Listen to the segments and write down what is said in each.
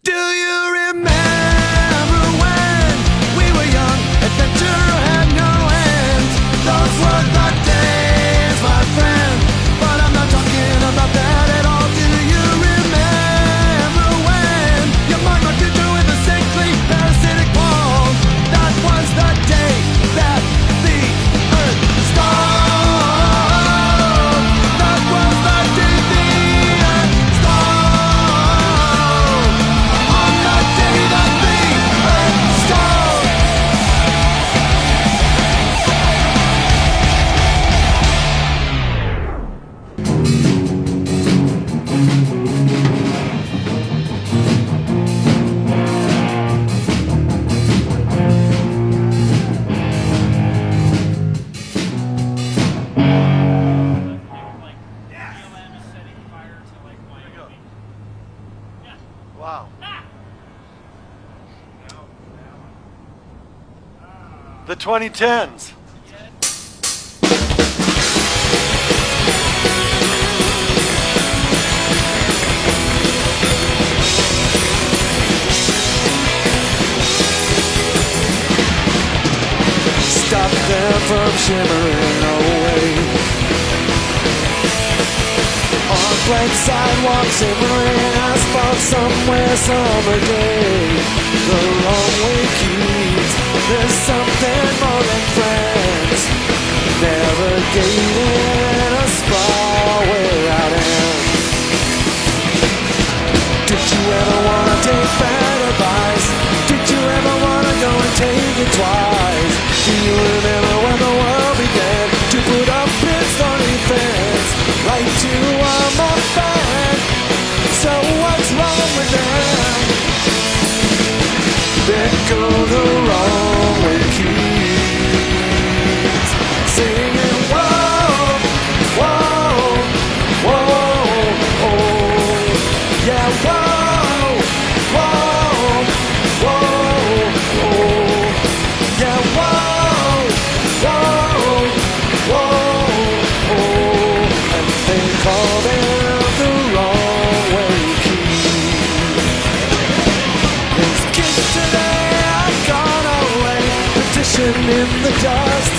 Do you remember when we were young? Adventure had no end. Those were the days, my friend. But I'm not talking about that at all. Do you remember when your mind got into with a sickly parasitic ball? That was the day that the earth stalled. That was the day the earth stalled. On the day that the earth stalled. Wow. The 2010's. Stop them from shimmering away. On blank sidewalks, shimmering asphalt somewhere, summer day. The wrong way keeps. There's something more than friends. Navigating a sprawl without end. Did you ever wanna take bad advice? Did you ever wanna go and take it twice? Do you remember when the world began to put up its thorny fence? Like you are my friend. So what's wrong with them? Then go the wrong way keys. Singing whoa, whoa, whoa, oh. Yeah, whoa, whoa, whoa, oh. Yeah, whoa, whoa, whoa, oh. And they call them the wrong way keys. These kids today have gone away, petitioned in the dust,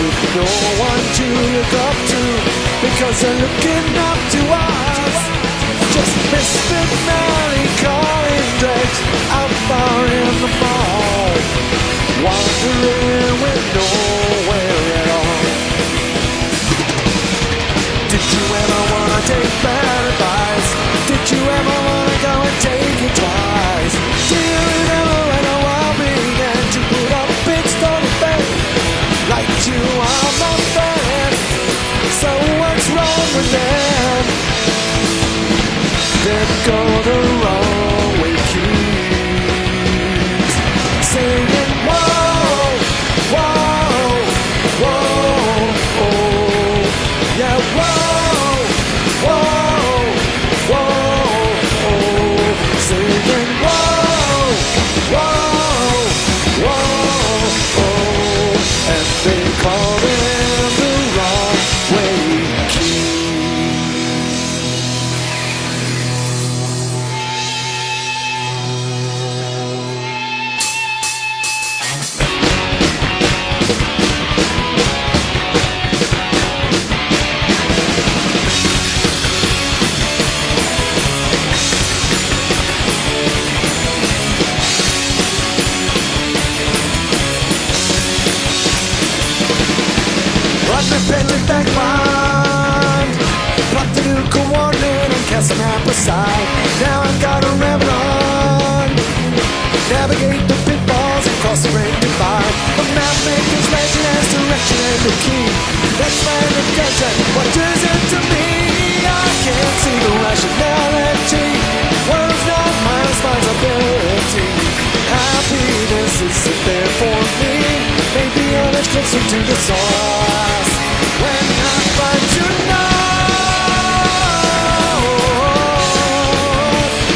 with no one to look up to, because they're looking up to us. Just misfit melancholy dregs out far in the mall, wandering with nowhere at all. Did you ever wanna take bad advice? Did you ever wanna go and take it twice? Do you remember when the world began to put up its stony fence? Like you are my friend. So what's wrong with them? Then go the wrong way keys. Singing whoa, whoa, whoa, oh. Yeah, whoa, whoa, whoa, oh. Singing whoa, whoa, whoa, oh. And they call them the wrong way keys. Independent backbone, plot the new coordinate and cast an app aside. Now I've got a Revlon, navigate the pitfalls and cross the great divide. The map maker's legend has direction and the key. Let's find the desert, what is it to me? I can't see the rationality. World's not my responsibility. Happiness isn't there for me. Maybe I'm much closer to the source when I find you now.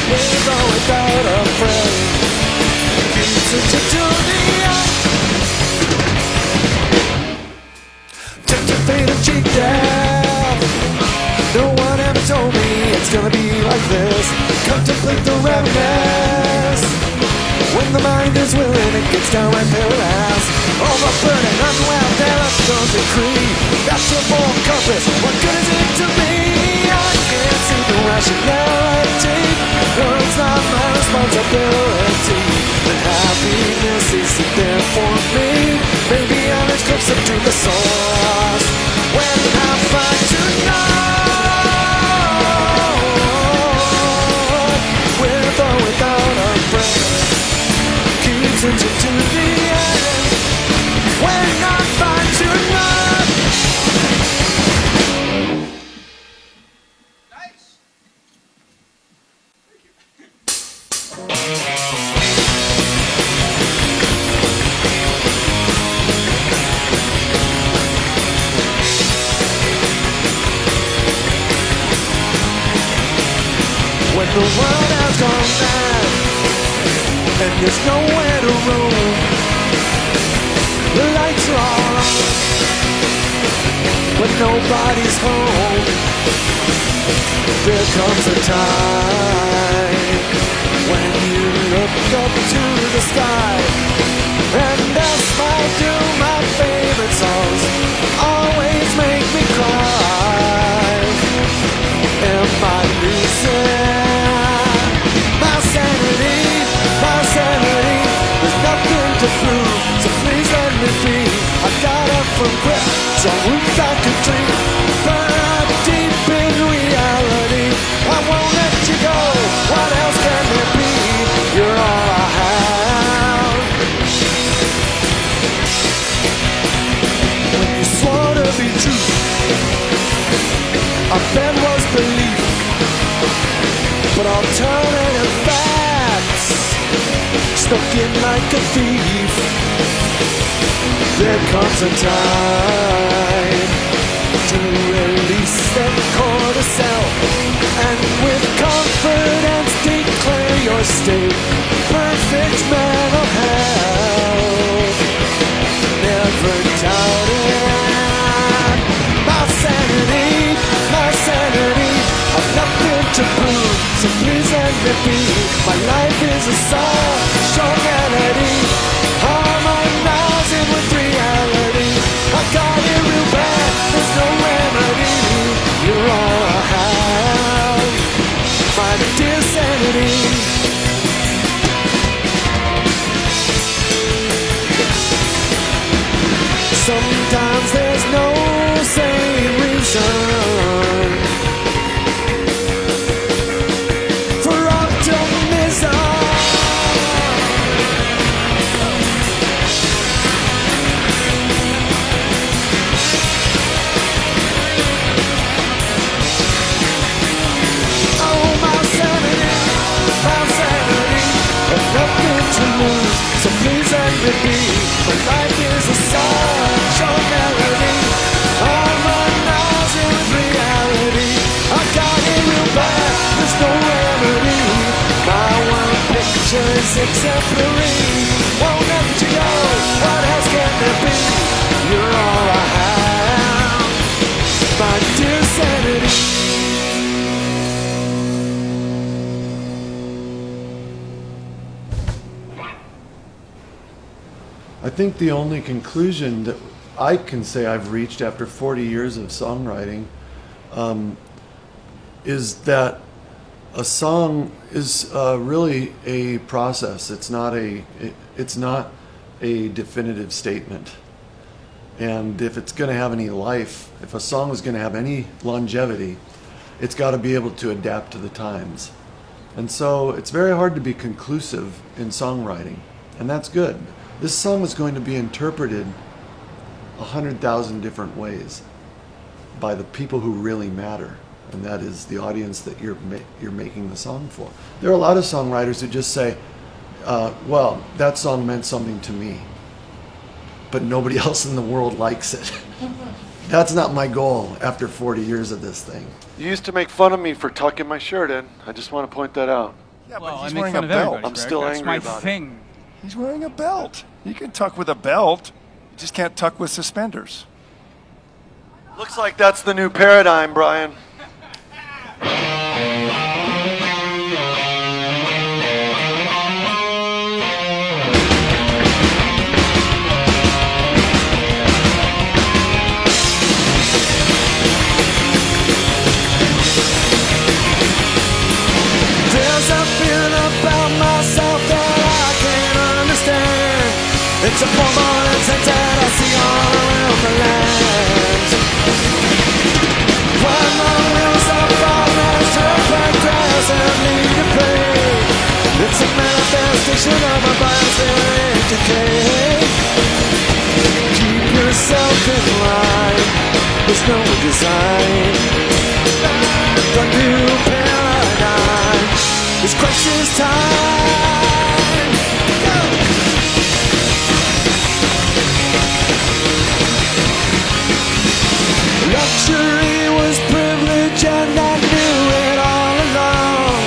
With or without a friend, keeps it to the end. Took the fate of cheap death. No one ever told me it's gonna be like this. Contemplate the remnant. decree. That's your moral compass. What good is it to me? I can't see the rationality. Words not my responsibility. And happiness isn't there for me. Maybe I'm as close up to the source. When I find to know, with or without a breath, keeps it to the end. When I find to know. Nice. When the world has gone mad and there's nowhere to roam, the lights are all on, but nobody's home. There comes a time when you look up to the sky, and a smile to my favorite songs always make me cry. Am I losing my sanity? My sanity, there's nothing to prove, so please let me be. I got up from grip, some roots I could dream, but I'm deep in reality. I won't let you go, what else can there be? You're all I have. When you swore to be true, I bet was belief, but alternative facts stuck in like a thief. There comes a time to release the cortisol, and with confidence declare your state perfect mental health. Never doubted my sanity, my sanity. I've nothing to prove, so please let me be. My life is a song, short melody, harmonizing with reality. I got it real bad, there's no remedy. You're all I have, my dear sanity. Sometimes there's no sane reason for optimism. Oh, my sanity, I've nothing to lose, so please let me be. My life is a song, short melody, harmonizing with reality. I got it real bad, there's no remedy. My one picture is exemplary. Won't let you go, what else can there be? You're all I have, my dear sanity. I think the only conclusion that I can say I've reached after 40 years of songwriting is that a song is really a process. It's not a definitive statement. And if it's going to have any life, if a song is going to have any longevity, it's got to be able to adapt to the times. And so it's very hard to be conclusive in songwriting, and that's good. This song is going to be interpreted 100,000 different ways by the people who really matter, and that is the audience that you're making the song for. There are a lot of songwriters who just say, well, that song meant something to me, but nobody else in the world likes it. That's not my goal after 40 years of this thing. You used to make fun of me for tucking my shirt in. I just want to point that out. Yeah, Well, but he's I make wearing fun a of belt. everybody, I'm Greg. still That's angry my about it. thing. He's wearing a belt. You can tuck with a belt. You just can't tuck with suspenders. Looks like that's the new paradigm, Brian. It's a formal intent that I see all around the land. When the wheels of progress turn back grass and lead to pay, it's a manifestation of a biosphere decay. Keep yourself in line, there's no design. The new paradigm is crisis time. Go! Luxury was privilege and I knew it all along.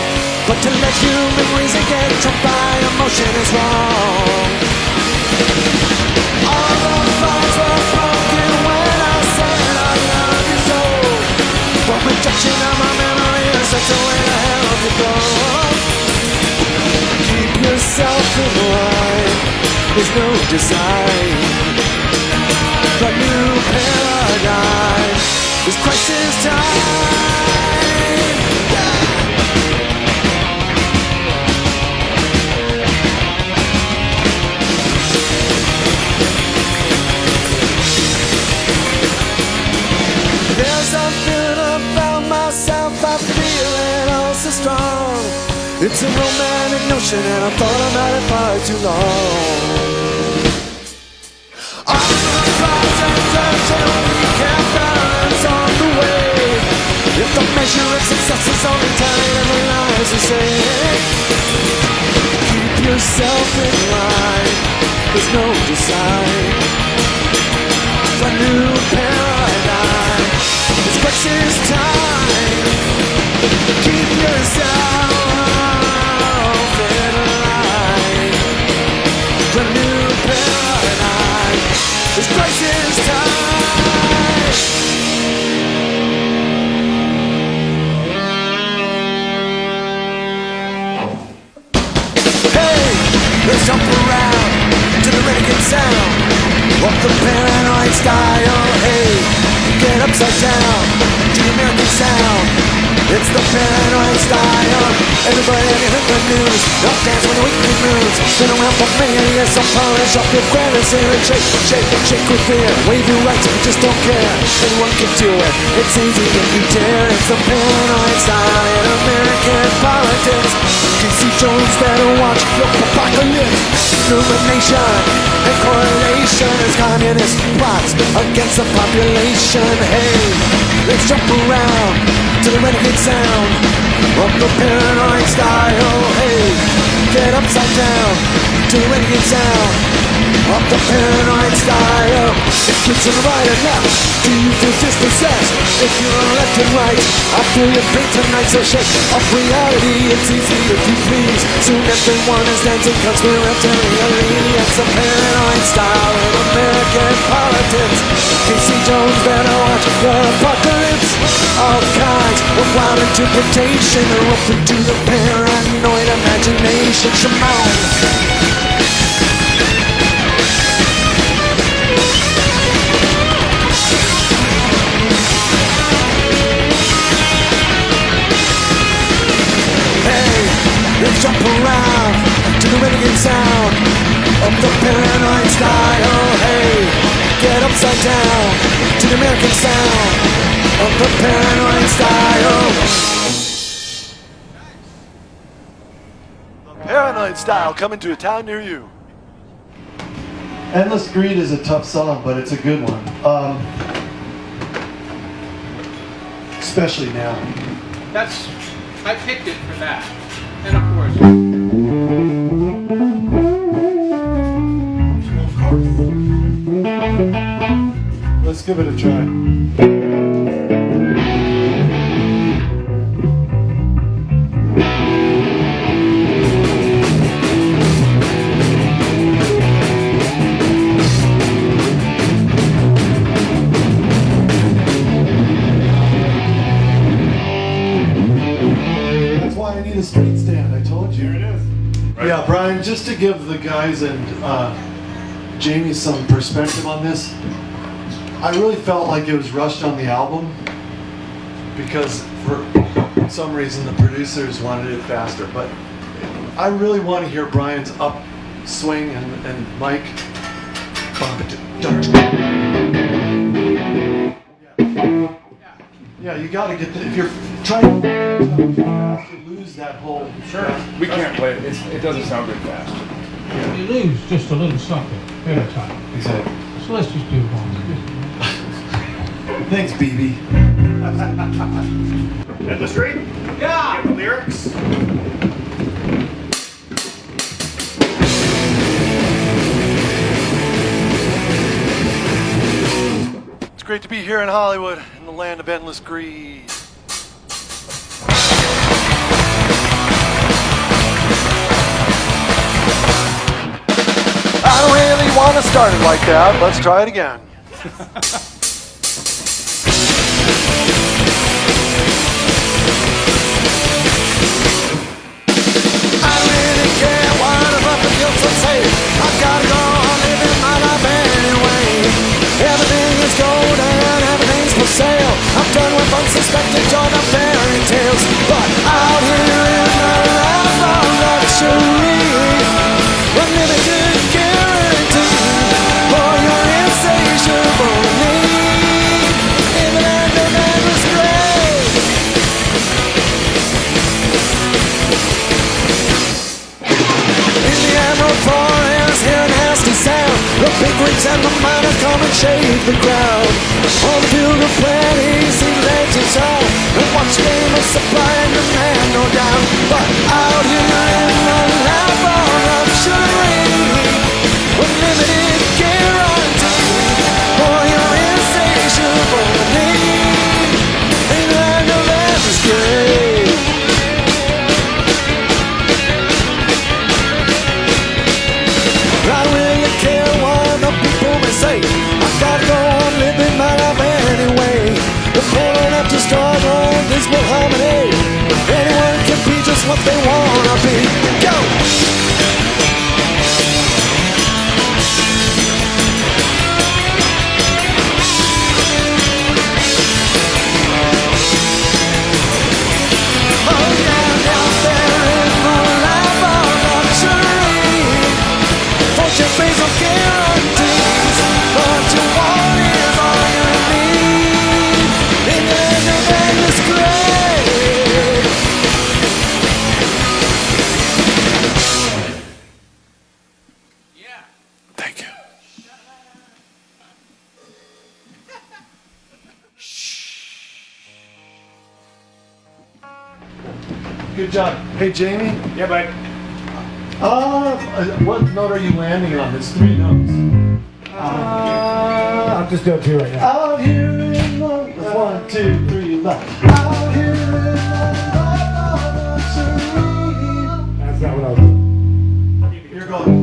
But to let human reason get trumped by emotion is wrong. All the bonds were broken when I said I love you so. But rejection of my memory is such a way to hell to go. Keep yourself in line, there's no design. The new paradigm is crisis time. There's something about myself I feel it all so strong. It's a romantic notion and I've thought about it far too long. All the prize and pleasure we can balance on the way. If the measure of success is only time and the lies we say, keep yourself in line, there's no design. The new paradigm is crisis time. Keep yourself in line. The new paradigm is crisis time. Hey, let's jump around to the renegade sound of the paranoid style. Hey, get upside down to the American sound. It's the paranoid style. Everybody in the news, don't dance when the weekly moves. Been around for many years, so polish off your grannies here and shake, shake, shake with fear. Wave your rights if you just don't care. Anyone can do it, it's easy if you dare. It's the paranoid style in American politics. Casey Jones better watch your apocalypse. Illumination and correlation as communist plots against the population. Hey, let's jump around to the renegade sound of the paranoid style. Hey, get upside down to the renegade sound of the paranoid style. If it's to the right and left, do you feel dispossessed? If you're on left and right, I feel your pain tonight. So shake up reality, it's easy if you please. Soon everyone is dancing conspiratorially. It's a paranoid style in American politics. Casey Jones better watch your apocalypse. All kinds of wild interpretation are open to the paranoid imagination. Shimon. Let's jump around to the renegade sound of the paranoid style. Hey, get upside down to the American sound of the paranoid style. The paranoid style coming to a town near you. Endless Greed is a tough song, but it's a good one. Especially now. I picked it for that. And of course. Let's give it a try. The street stand, I told you. Here it is. Right. Yeah, Brian, just to give the guys and Jamie some perspective on this, I really felt like it was rushed on the album because for some reason the producers wanted it faster. But I really want to hear Brian's upswing and Mike Yeah, you got to get if you're trying to lose that whole. Sure. We can't play it. It doesn't sound good fast. You lose just a little something at a time. Exactly. So let's just do one. Thanks, BB. Endless Street? Yeah. Get the lyrics? It's great to be here in Hollywood, in the land of endless greed. I don't really want to start it like that. Let's try it again. I don't really care what about the guilt and say. I've got to go on living my life anyway. Everything is gold and everything's for sale. I'm done with unsuspected joy of fairy tales. But out here in the life of luxury, unlimited guarantee for your insatiable need. In the land of endless grace. In the emerald forest, hear a nasty sound. The big wigs and the miners come and shake the ground. All the field of plenty seems legends all. And watch game of supply and demand, no doubt. But out here in the lap of luxury, unlimited guarantee for your insatiable need. In the land of endless grace. I don't really care what the people may say. I gotta go on living my life anyway. The poor don't have to struggle in dismal harmony. Anyone can be just what they wanna be. Go! Oh yeah, out there in the life of luxury. Fortune pays no guarantees. What you want is all you need. In the end of endless grace. Yeah. Thank you. Good job. Hey, Jamie. Yeah, bud. What note are you landing on? There's 3 notes. I'm just doing 2 right now. Out here in the 1, 2, 3, left. Out here in the luxury. That's not what I was doing. You're going.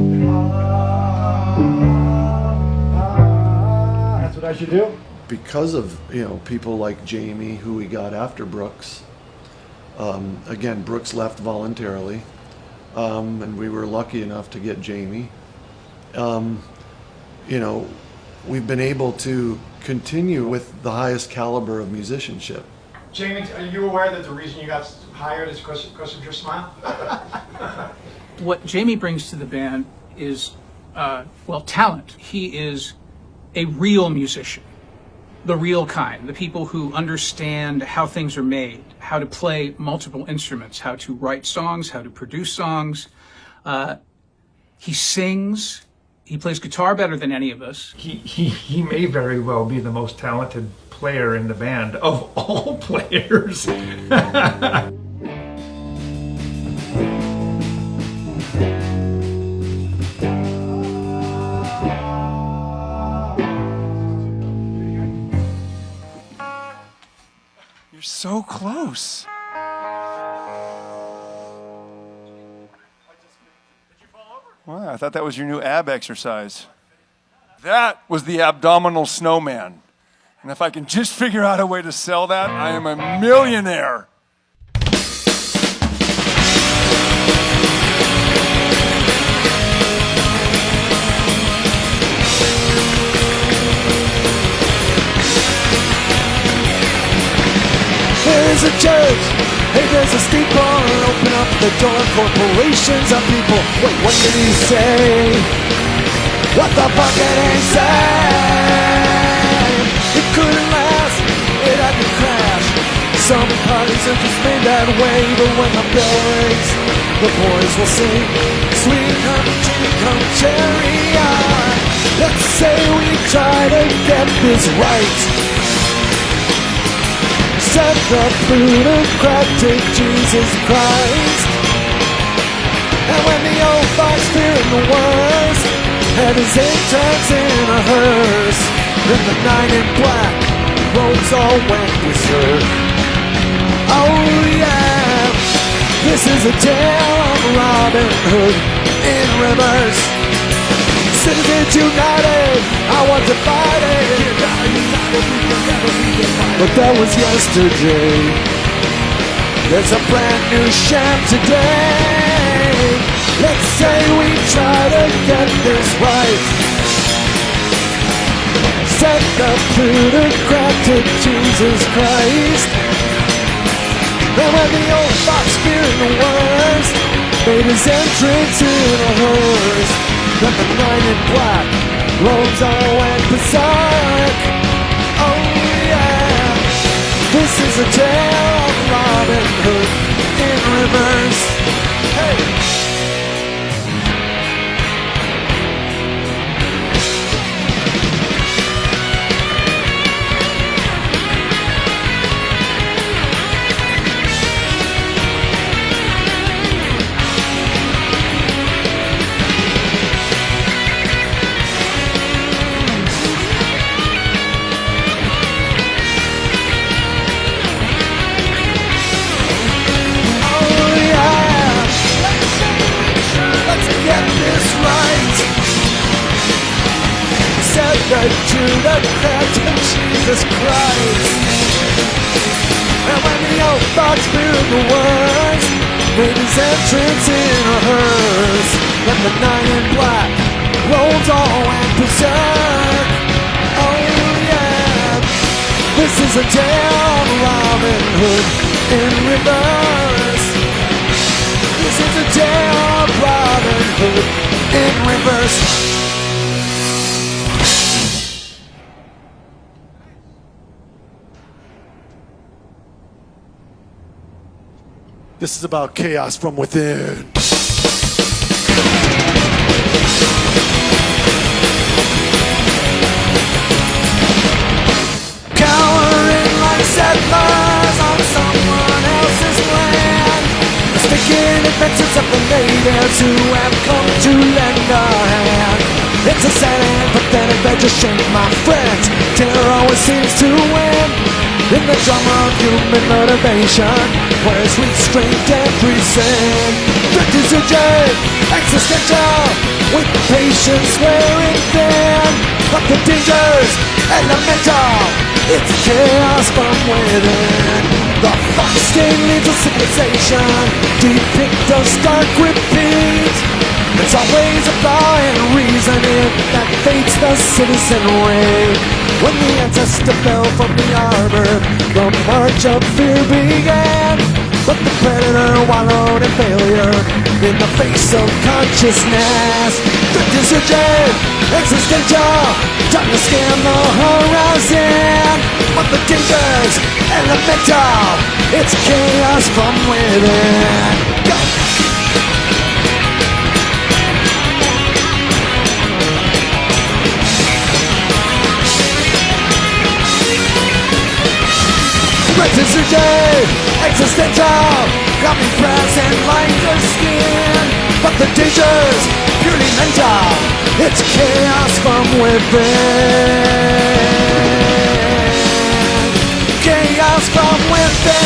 That's what I should do? Because of people like Jamie, who we got after Brooks. Again, Brooks left voluntarily, and we were lucky enough to get Jamie. We've been able to continue with the highest caliber of musicianship. Jamie, are you aware that the reason you got hired is because of your smile? What Jamie brings to the band is, talent. He is a real musician, the real kind, the people who understand how things are made, how to play multiple instruments, how to write songs, how to produce songs. He sings. He plays guitar better than any of us. He may very well be the most talented player in the band of all players. You're so close. Wow, I thought that was your new ab exercise. That was the abdominal snowman. And if I can just figure out a way to sell that, I am a millionaire. There's a church, hey, there's a steeple. Open up the door, corporations are people. Wait, what did he say? What the fuck it ain't safe. It couldn't last, it had to crash. Some parties are just made that way, but when the bell rings, the boys will sing, sweet come cherry on. Let's say we try to get this right. Set the plutocratic Jesus Christ. And when the old fox fearing the worst had his head turns in a hearse, then the night in black roads all went berserk. Oh yeah, this is a tale of Robin Hood in reverse. Citizens united, I want to fight it. But that was yesterday. There's a brand new sham today. Let's say we try to get this right. Set the plutocratic Jesus Christ. And when the old fox fearing the worst made his entrance in a hearse, then the night in black roads all went berserk. Oh yeah, this is a tale of Robin Hood in reverse. Hey! To the crowd of Jesus Christ. And when the old fox feared the worst made his entrance in a hearse, then the night in black rolled all went berserk. Oh yeah, this is a tale of Robin Hood in reverse. This is a tale of Robin Hood in reverse. This is about chaos from within. Cowering like settlers on someone else's land, mistaken adventures of the natives who have come to lend a hand. It's a sad and pathetic adventure shame, my friends. Terror always seems to win. In the drama of human motivation, where's restraint and reason? Victims of dread, existential, with patience wearing thin. But the dangers, elemental, it's chaos from within. The fox-stained leaves of civilization depict a stark repeat. It's always a law and reasoning that fates the citizenry. When the ancestor fell from the arbor, the march of fear began. But the predator wallowed in failure in the face of consciousness. The deserted, existential, trying to scan the horizon. But the dangers, elemental, it's chaos from within. Go! Reticent, existential, got me present like the skin. But the dangers, purely mental, it's chaos from within. Chaos from within.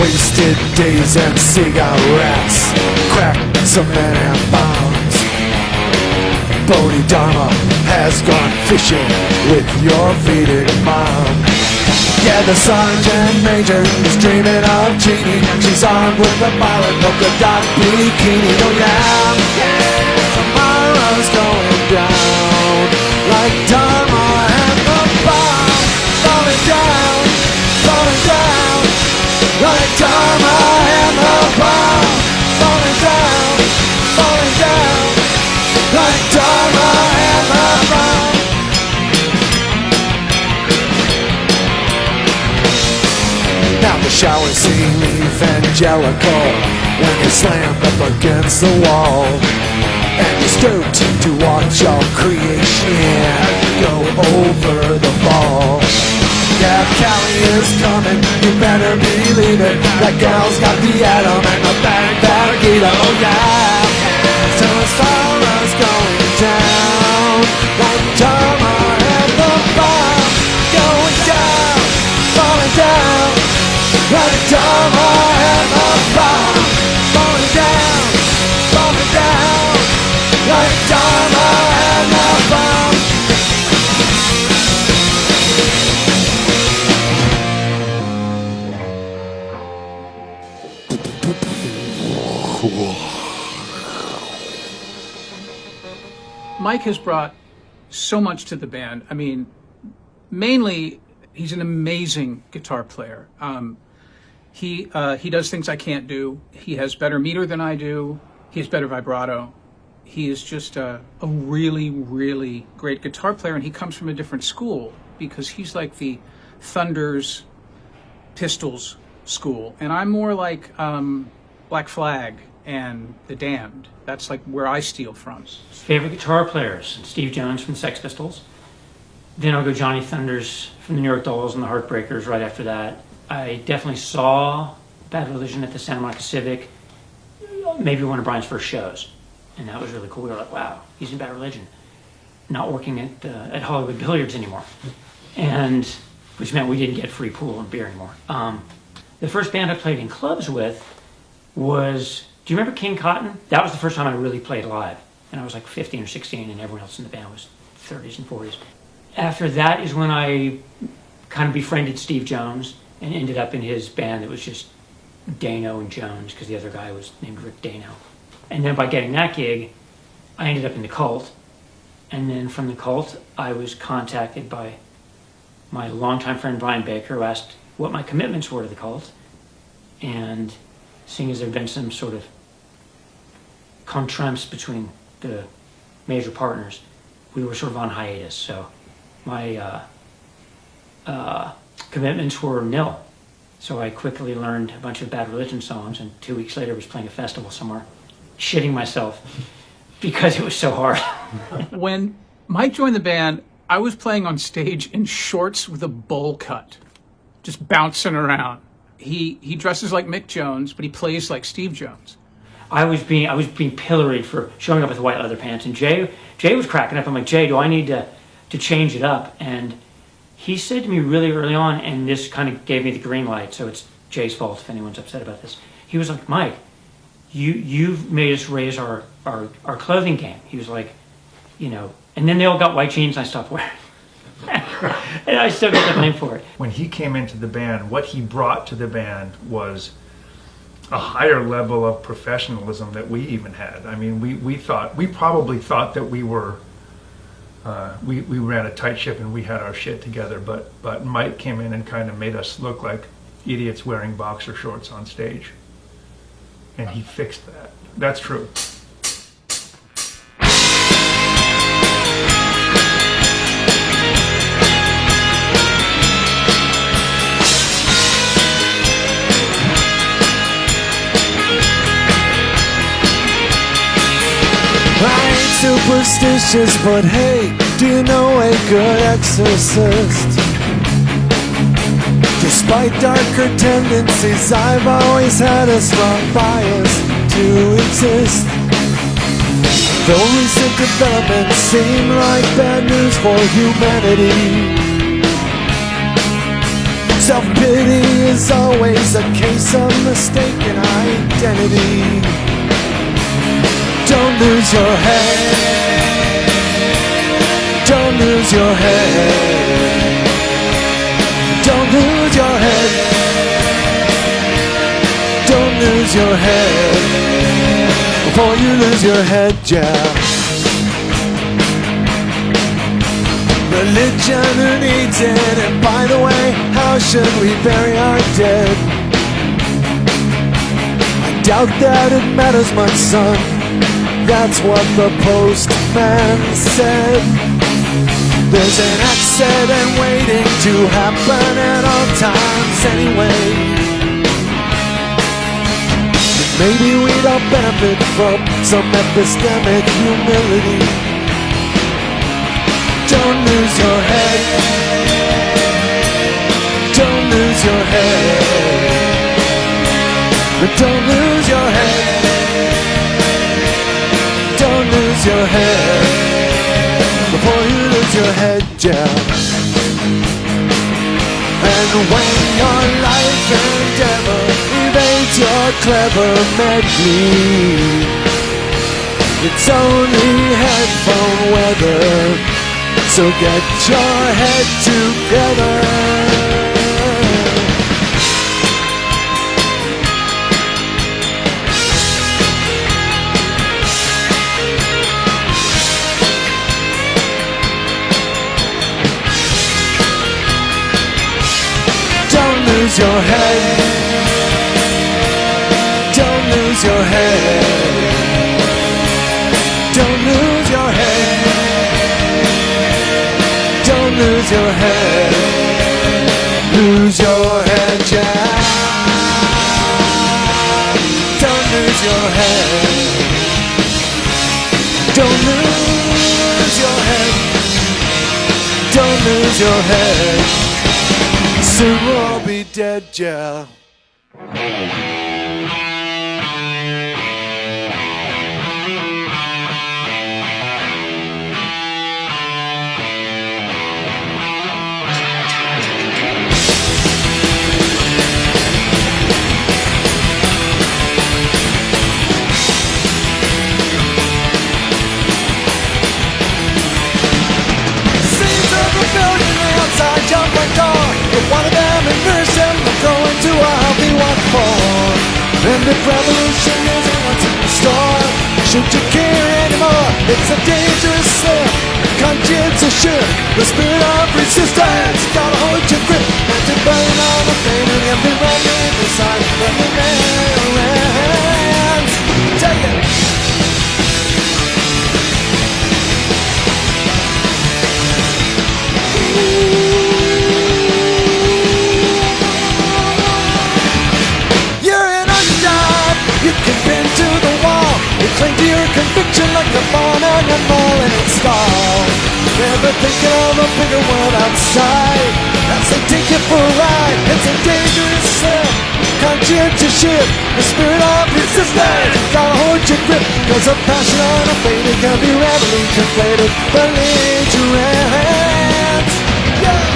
Wasted days and cigarettes, crack, cement and bombs. phony Dharma has gone fishing with your faded mom. Yeah, the sergeant major is dreaming of Jeannie. She's armed with a violet polka dot bikini. Oh yeah, tomorrow's going down like Dharma and the bomb. Falling down, falling down like Dharma and the bomb. Falling down, falling down like Dharma and the bomb. Now the shower scene evangelical when you're slammed up against the wall and you're stoked to watch your creation go over the fall. Yeah, Callie is coming, you better believe it. That gal's got the atom and the Barracuda. Oh yeah, so as far as going down like Dharma and the bomb. Going down, falling down like Dharma and the bomb. Falling down, falling down like Dharma and the bomb. Mike has brought so much to the band. I mean, mainly, he's an amazing guitar player. He does things I can't do. He has better meter than I do. He has better vibrato. He is just a really, really great guitar player, and he comes from a different school because he's like the Thunder's Pistols school, and I'm more like Black Flag and The Damned. That's like where I steal from. Favorite guitar players: Steve Jones from the Sex Pistols. Then I'll go Johnny Thunders from the New York Dolls and the Heartbreakers right after that. I definitely saw Bad Religion at the Santa Monica Civic, maybe one of Brian's first shows. And that was really cool. We were like, wow, he's in Bad Religion. Not working at Hollywood Billiards anymore. And which meant we didn't get free pool and beer anymore. The first band I played in clubs with was, do you remember King Cotton? That was the first time I really played live. And I was like 15 or 16 and everyone else in the band was 30s and 40s. After that is when I kind of befriended Steve Jones and ended up in his band that was just Dano and Jones because the other guy was named Rick Dano. And then by getting that gig, I ended up in the Cult. And then from the Cult, I was contacted by my longtime friend Brian Baker, who asked what my commitments were to the Cult. And seeing as there had been some sort of contramps between the major partners, we were sort of on hiatus. So my commitments were nil. So I quickly learned a bunch of Bad Religion songs, and 2 weeks later I was playing a festival somewhere, shitting myself because it was so hard. When Mike joined the band, I was playing on stage in shorts with a bowl cut, just bouncing around. He dresses like Mick Jones, but he plays like Steve Jones. I was being pilloried for showing up with white leather pants, and Jay was cracking up. I'm like, Jay, do I need to change it up? And he said to me really early on, and this kind of gave me the green light, so it's Jay's fault if anyone's upset about this. He was like, Mike, you've made us raise our clothing game. He was like, you know, and then they all got white jeans and I stopped wearing. And I still get the blame for it. When he came into the band, what he brought to the band was a higher level of professionalism that we even had. I mean, we probably thought that we were, we ran a tight ship and we had our shit together, but Mike came in and kind of made us look like idiots wearing boxer shorts on stage. And he fixed that. That's true. Superstitious, but hey, do you know a good exorcist? Despite darker tendencies, I've always had a strong bias to exist. Though recent developments seem like bad news for humanity, self-pity is always a case of mistaken identity. Don't lose your head. lose your head. Don't lose your head. Don't lose your head before you lose your head, yeah. Religion, who needs it? And by the way, how should we bury our dead? I doubt that it matters much, son. That's what the postman said. There's an accident waiting to happen at all times anyway. Maybe we'd all benefit from some epistemic humility. Don't lose your head. Don't lose your head. But don't lose your head. Don't lose your head before you lose your head, yeah. And when your life endeavor evades your clever medley, it's only headphone weather. So get your head together. Don't lose your head. Don't lose your head. Don't lose your head. Don't lose your head. Lose your head, yeah. Don't lose your head. Don't lose your head. Don't lose your head. Soon we'll all be dead, yeah. One of them inverse them and go into a healthy one form. And if revolution isn't what's in the store, should you care anymore? It's a dangerous slip. Conscience is shit. The spirit of resistance gotta hold your grip and to burn on the pain and every running beside the hands. Take it. Cling to your conviction like a ball and a ball in its stall. Never thinking of a bigger world outside as they take you for a ride. It's a dangerous slip. Conscientious ship. The spirit of resistance gotta hold your grip, cause a passion unabated can be readily conflated. Belligerent. Yeah.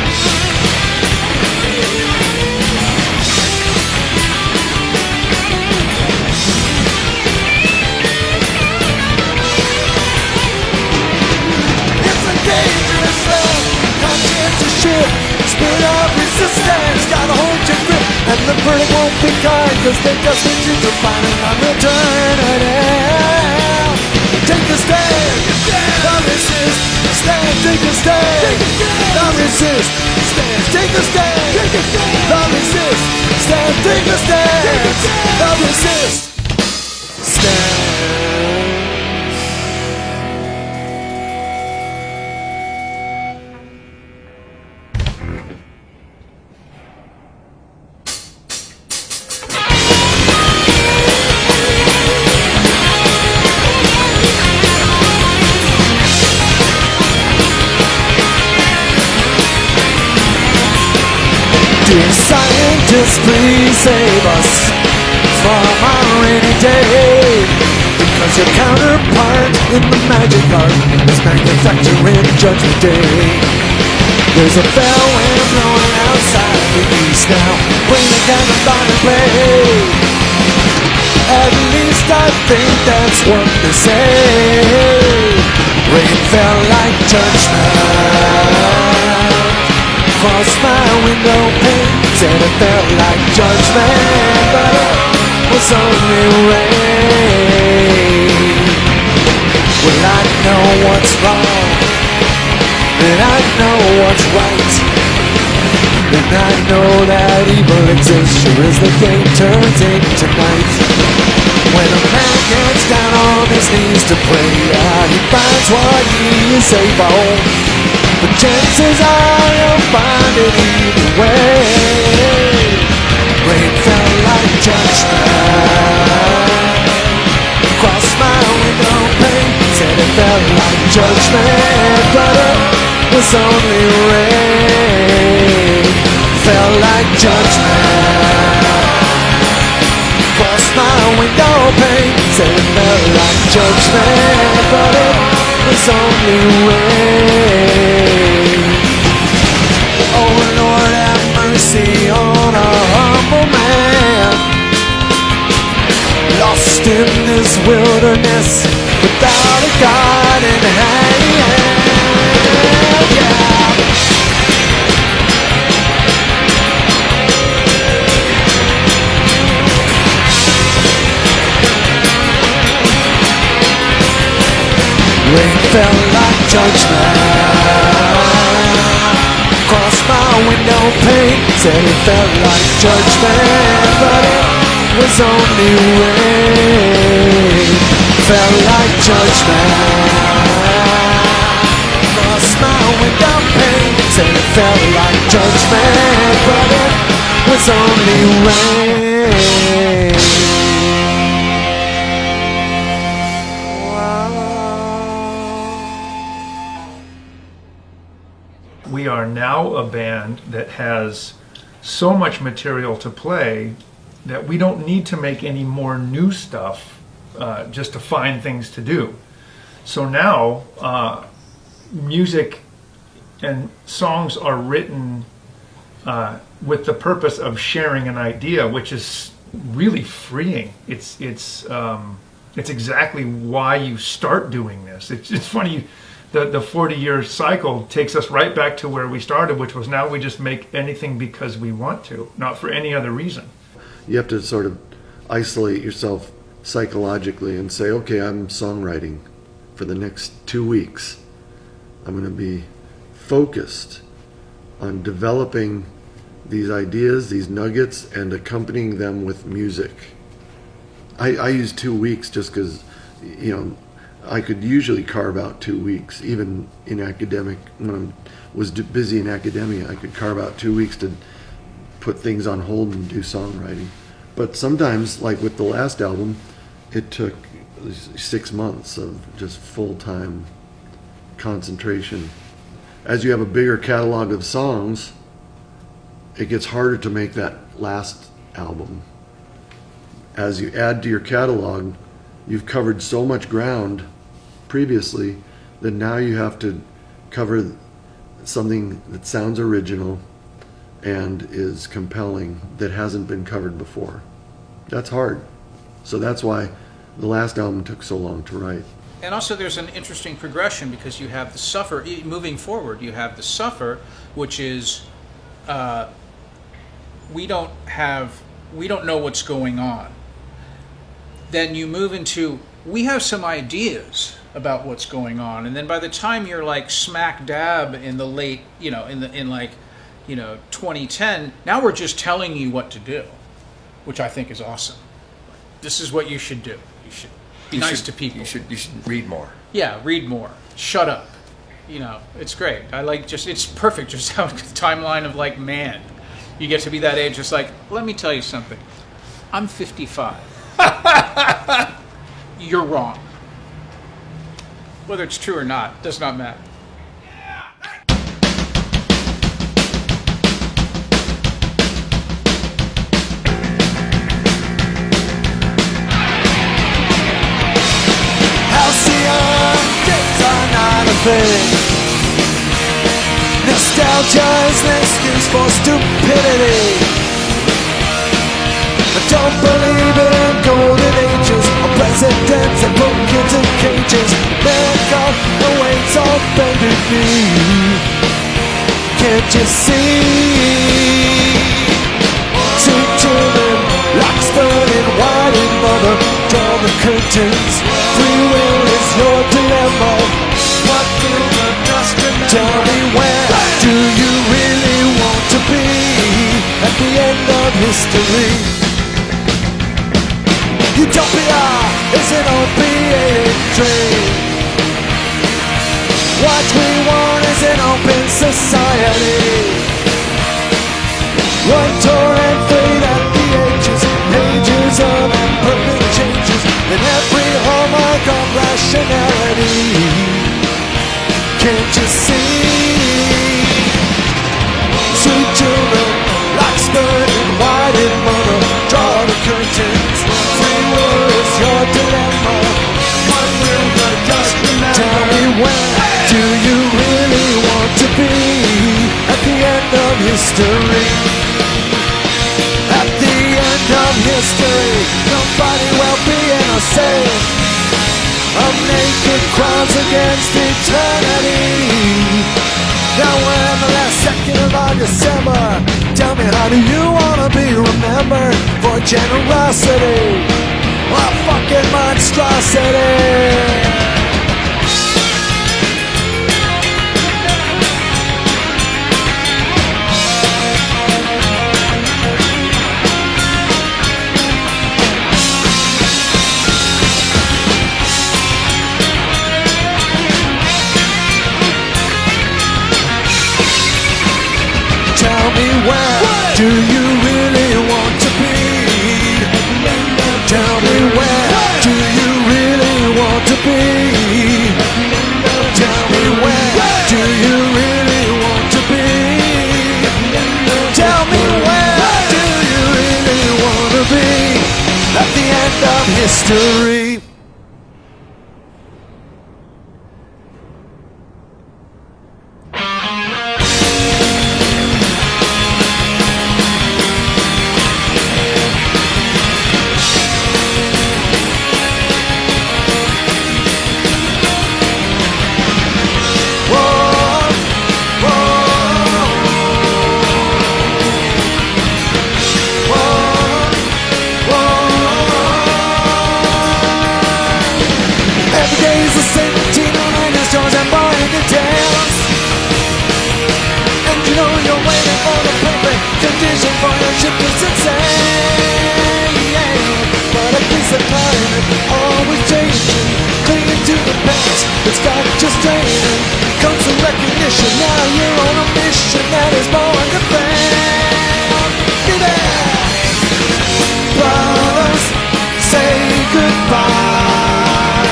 Spirit of resistance gotta hold your grip, and the verdict won't be kind, cause they just need you to find an alternative. Take a stand, don't resist. Stand, take a stand, don't resist. Stand, take a stand, don't resist. Stand, take a stand, don't resist. Stand. Dear scientists, please save us from our rainy day, because your counterpart in the magic art is manufacturing Judgment Day. There's a fair wind blowing outside the east now. Bring the candlelight and play. At least I think that's what they say. Rain fell like judgment. Cross my window pane, said it felt like judgment, but it was only rain. Well, I know what's wrong, and I know what's right, and I know that evil exists sure as the game turns into night. When a man gets down on his knees to pray, he finds what he is safe for. But chances are you'll find it either way. Rain fell like judgment. Crossed my window pane, said it felt like judgment, but it was only rain. Felt like judgment. Crossed my window pane, said it felt like judgment, but it was only rain. Oh Lord, have mercy on a humble man, lost in this wilderness without a guiding hand. Yeah. Rain fell like judgment. Crossed my window pane, said it felt like judgment, but it was only rain. Felt like judgment. Crossed my window pane, said it felt like judgment, but it was only rain. We are now a band that has so much material to play that we don't need to make any more new stuff just to find things to do. So now music and songs are written with the purpose of sharing an idea, which is really freeing. It's exactly why you start doing this. It's funny. The 40-year cycle takes us right back to where we started, which was now we just make anything because we want to, not for any other reason. You have to sort of isolate yourself psychologically and say, okay, I'm songwriting for the next 2 weeks. I'm going to be focused on developing these ideas, these nuggets, and accompanying them with music. I use 2 weeks just because, I could usually carve out 2 weeks, even in academic. When I was busy in academia, I could carve out 2 weeks to put things on hold and do songwriting. But sometimes, like with the last album, it took 6 months of just full-time concentration. As you have a bigger catalog of songs, it gets harder to make that last album. As you add to your catalog, you've covered so much ground previously that now you have to cover something that sounds original and is compelling that hasn't been covered before. That's hard. So that's why the last album took so long to write. And also there's an interesting progression because you have the suffer, moving forward, you have the suffer, which is we don't know what's going on. Then you move into, we have some ideas about what's going on, and then by the time you're like smack dab in the late, in 2010, now we're just telling you what to do, which I think is awesome. This is what you should do. You should be nice to people. You should read more. Yeah, read more. Shut up. It's great. It's perfect just how the timeline of like, man, you get to be that age, just like, let me tell you something. I'm 55. You're wrong. Whether it's true or not, does not matter. Halcyon days are not a thing. Nostalgia is an excuse for stupidity. I don't believe in golden ages or presidents and put kids in cages. America awaits all bended knee. Can't you see? Sweet children, locks burning wide and mother, draw the curtains. Free will is your dilemma. What will the dust remember? Tell me, where do you really want to be at the end of history? Utopia is an opiate dream. What we want is an open society. One torrent fade at the edges, pages of imperfect changes in every hallmark of rationality. Can't you see? Sweet children, locks burning wide in mother, draw the curtains. Free will is your dilemma. What will the dust remember? Tell me, where do you really want to be at the end of history? At the end of history, nobody will be innocent of naked crimes against eternity. Now we're in the last second of our December. Tell me, how do you wanna be remembered? For generosity or fucking monstrosity? Where do you really want to be? Tell me, where do you really want to be? Tell me, where do you really want to be? Tell me, where do you really want to be at the end of history? It's got you straining, comes the recognition. Now you're on a mission that is born to fail. Be there, brothers, say goodbye.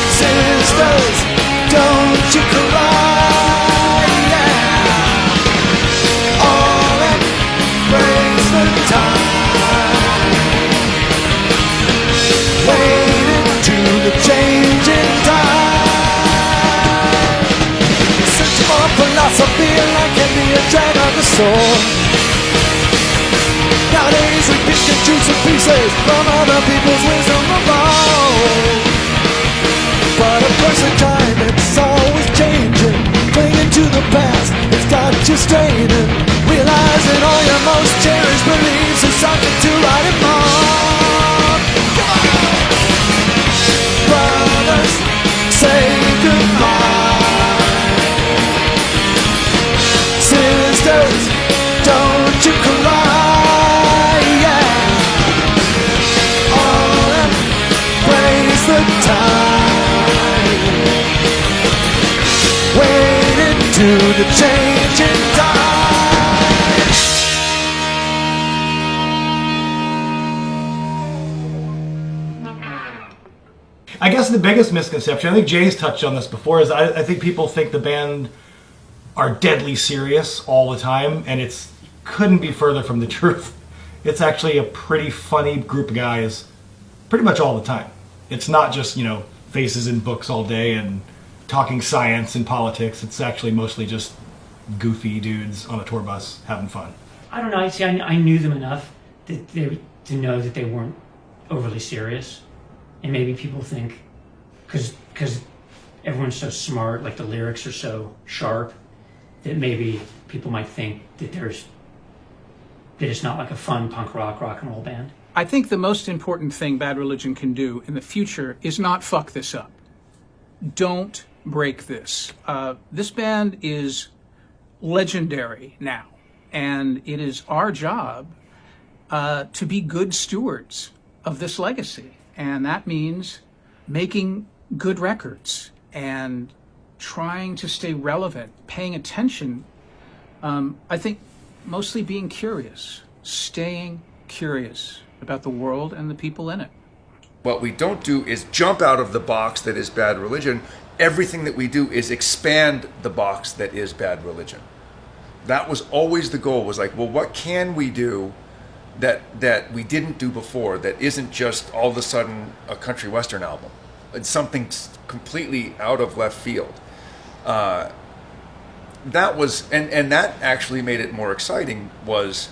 Sisters, don't you cry. Yeah. All embrace the time. Waiting to the changing tide. Search for philosophy like can be a drag on the soul. Nowadays we pick and choose some pieces from other people's wisdom of old. But across the time it's always changing. Clinging to the past, it's got you straining. Realizing all your most cherished beliefs is something to right and wrong. Come on! Brothers, say goodbye. Sisters, don't you cry. Yeah. All embrace the time. Waiting to the changing tide. I guess the biggest misconception, I think Jay's touched on this before, is I think people think the band are deadly serious all the time, and it's couldn't be further from the truth. It's actually a pretty funny group of guys pretty much all the time. It's not just, faces in books all day and talking science and politics. It's actually mostly just goofy dudes on a tour bus having fun. I don't know. See, I knew them enough to know that they weren't overly serious. And maybe people think, because everyone's so smart, like the lyrics are so sharp, that maybe people might think that it's not like a fun punk rock and roll band? I think the most important thing Bad Religion can do in the future is not fuck this up. Don't break this. This band is legendary now, and it is our job to be good stewards of this legacy. And that means making good records and trying to stay relevant, paying attention. I think mostly being curious, staying curious about the world and the people in it. What we don't do is jump out of the box that is Bad Religion. Everything that we do is expand the box that is Bad Religion. That was always the goal, was like, well, what can we do that we didn't do before, that isn't just all of a sudden a country western album? It's something completely out of left field. That was, and that actually made it more exciting, was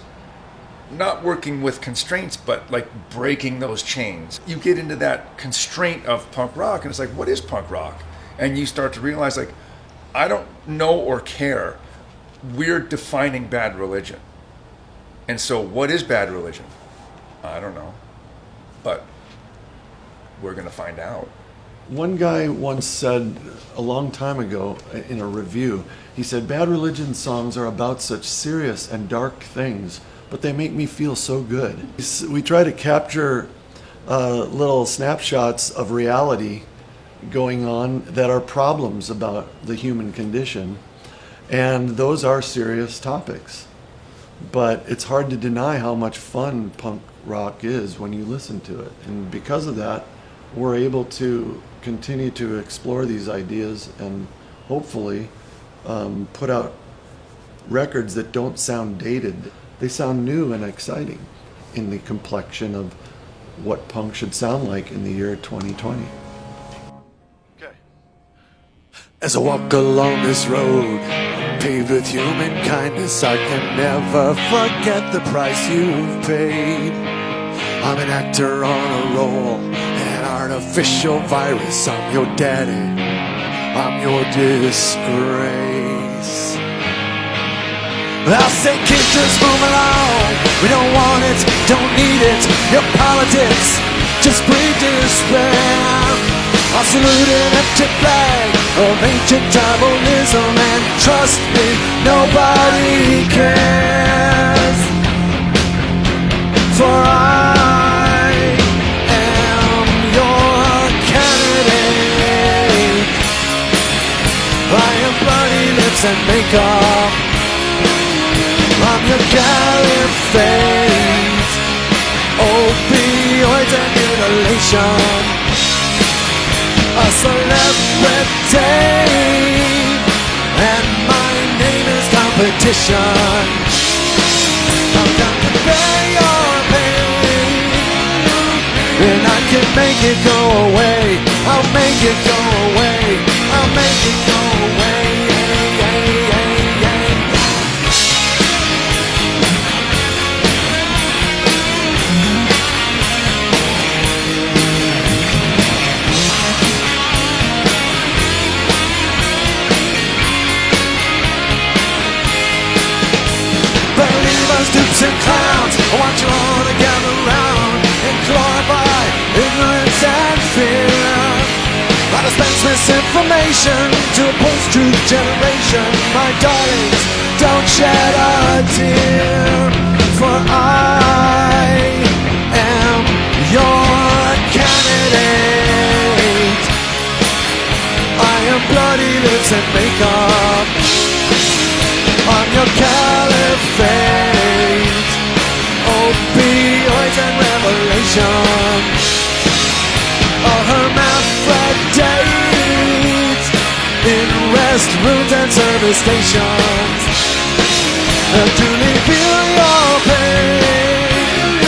not working with constraints, but like breaking those chains. You get into that constraint of punk rock, and it's like, what is punk rock? And you start to realize, like, I don't know or care. We're defining Bad Religion. And so what is Bad Religion? I don't know. But we're going to find out. One guy once said a long time ago in a review, he said, Bad Religion songs are about such serious and dark things, but they make me feel so good. We try to capture little snapshots of reality going on that are problems about the human condition, and those are serious topics. But it's hard to deny how much fun punk rock is when you listen to it. And because of that, we're able to continue to explore these ideas and hopefully put out records that don't sound dated. They sound new and exciting in the complexion of what punk should sound like in the year 2020. Okay. As I walk along this road, paved with human kindness, I can never forget the price you've paid. I'm an actor on a roll, an artificial virus. I'm your daddy, I'm your disgrace. I'll say, kids, just move along. We don't want it, don't need it. Your politics just breed despair. I salute an empty flag of ancient tribalism, and trust me, nobody cares. For I am your candidate. I am bloody lips and makeup. I'm your caliphate. Opioids and mutilation. A celebrity, and my name is competition. I'm gonna convey your pain, and I can make it go away. I'll make it go away. I'll make it go away. Dupes and clowns, I want you all to gather round and glorify ignorance and fear. I dispense misinformation to a post-truth generation. My darlings, don't shed a tear, for I am your candidate. I am bloody lips and makeup. I'm your caliphate. Opioids and revelation. A hermaphrodite in restrooms and service stations. To feel your pain,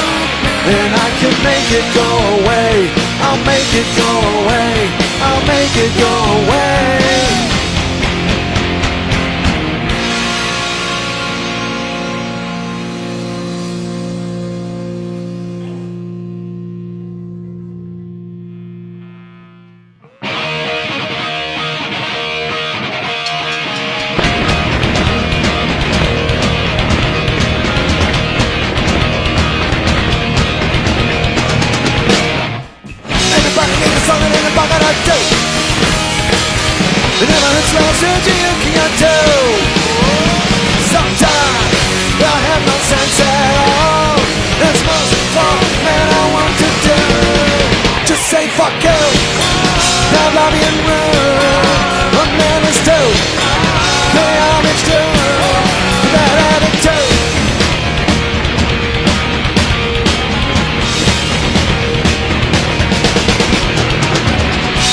and I can make it go away. I'll make it go away. I'll make it go away. Whenever it's lost, you can't tell. Sometimes I have no sense at all. There's most fun that I want to do. Just say fuck you. Have love and run. A man is too. Pay homage to that attitude.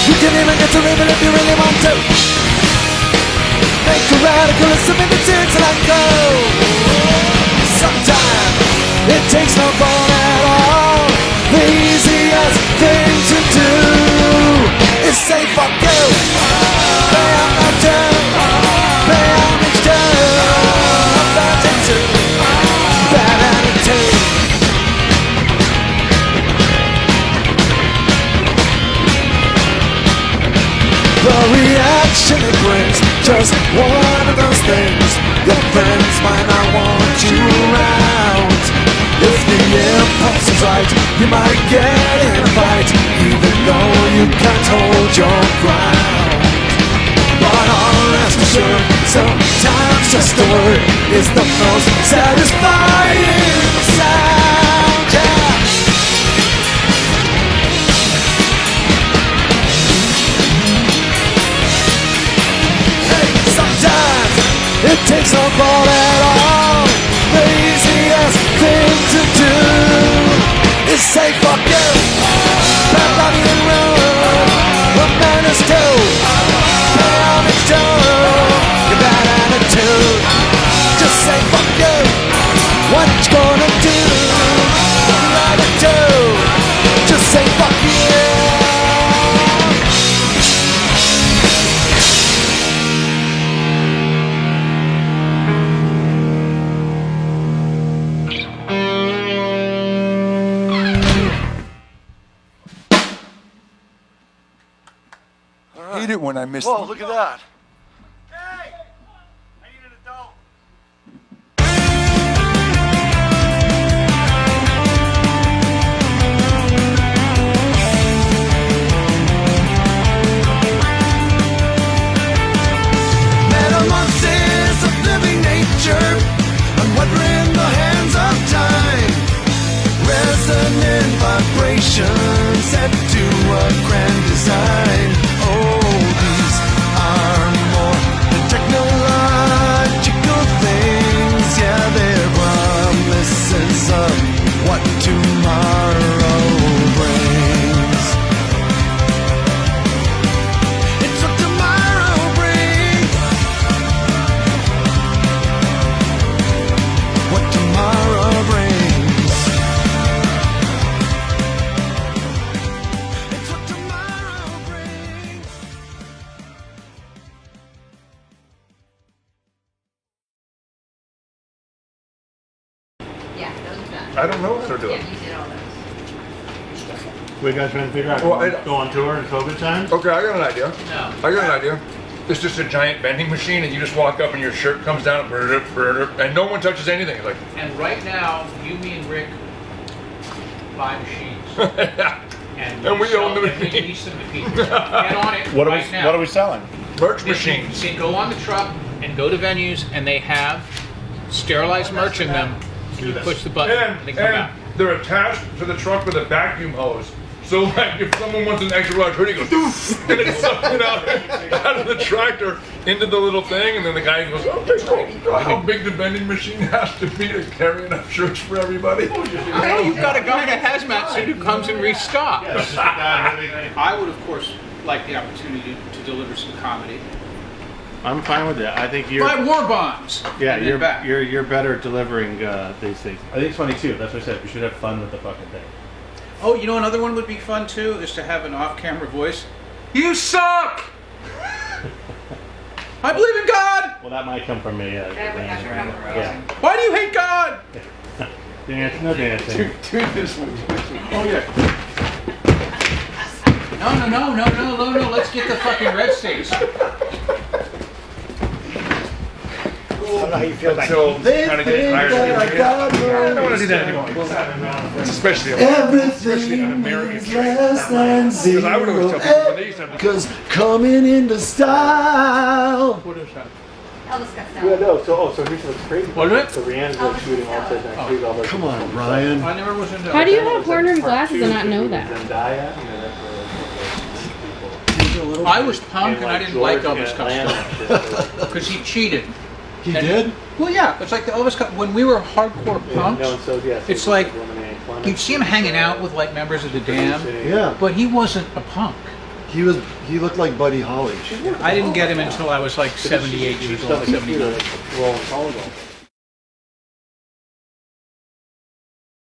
You can even get to live it if you really want to. Make a radicalist of imitators and I go. Sometimes it takes no bone at all. The easiest thing to do is say fuck you. Pay homage to, pay homage to bad attitude, bad attitude. The reaction it brings, just one of those things. Your friends might not want you around. If the impulse is right, you might get in a fight, even though you can't hold your ground. But all rest assured, sometimes just a word is the most satisfying sound. Yeah. Sometimes it takes no ball at all. The easiest thing to do is say fuck you. Bad body and ruin. What man is due? Pay homage to your bad attitude. Just say fuck you. What you gonna do? What you gotta do? Just say fuck you. I hate it when I miss. Whoa, look at that. Metamorphosis of living nature, unwavering the hands of time. Resonant vibrations set to a grand design. Oh, these are more than technological things. Yeah, they're promises of what tomorrow brings. It's what tomorrow brings. What tomorrow brings. It's what tomorrow brings. Yeah, those are done. I don't know what they're doing. Yeah, you did all those. What are you guys trying to figure out? Well, Go on tour in COVID times? Okay, I got an idea. No. I got an idea. It's just a giant vending machine, and you just walk up, and your shirt comes down, and no one touches anything. It's like, And right now, you, me, and Rick buy machines. And And we own the and we machine. lease them to people. Get on it What are right we now. What are we selling? merch You machines. can go on the truck and go to venues, and they have sterilized merch in them. And you push the button, and they come out. They're attached to the truck with a vacuum hose. So like if someone wants an extra large hoodie, it goes doof, and it's sucking out of the tractor into the little thing, and then the guy goes, okay, cool. How big the vending machine has to be to carry enough shirts for everybody? Hey, you've got a guy in a hazmat suit who comes and restocks. I would, of course, like the opportunity to deliver some comedy. I'm fine with that. I think you're. Buy war bonds. Yeah, and then back. you're better at delivering these things. I think it's funny too. That's what I said. We should have fun with the fucking thing. Oh, you know another one would be fun too, is to have an off-camera voice. You suck! I believe in God! Well, that might come from me. That would have to come from Yeah. Why do you hate God? Dance, no dancing. Do this one. Oh yeah. No, let's get the fucking red states. don't know how you feel about until it. kind of getting tired of I doing it. got I don't want to do that no anymore. Especially Everything an American is trait. less than Because I would always tell people when they used to zero. have Because coming into style. What is that? Elvis Costello. Yeah, no, so here's what's crazy. What is it? So Rihanna's like shooting all the next week. All those Come on, Ryan. I never was into How do you That have was, partnered part glasses two, and not know shooting that? Zendaya, you know, that's where I was punk and I didn't like George Elvis Atlanta Costello and shit, they're like- because he cheated. He And- did? Well, yeah, it's like the Elvis when we were hardcore Yeah, punks. no, so, yeah, so It's like eliminating Clemens. you'd see him hanging out with like members of the Dam, Yeah. but he wasn't a punk. He looked like Buddy Holly. I didn't get him until I was like 78 years old, 79. Rolling volleyball.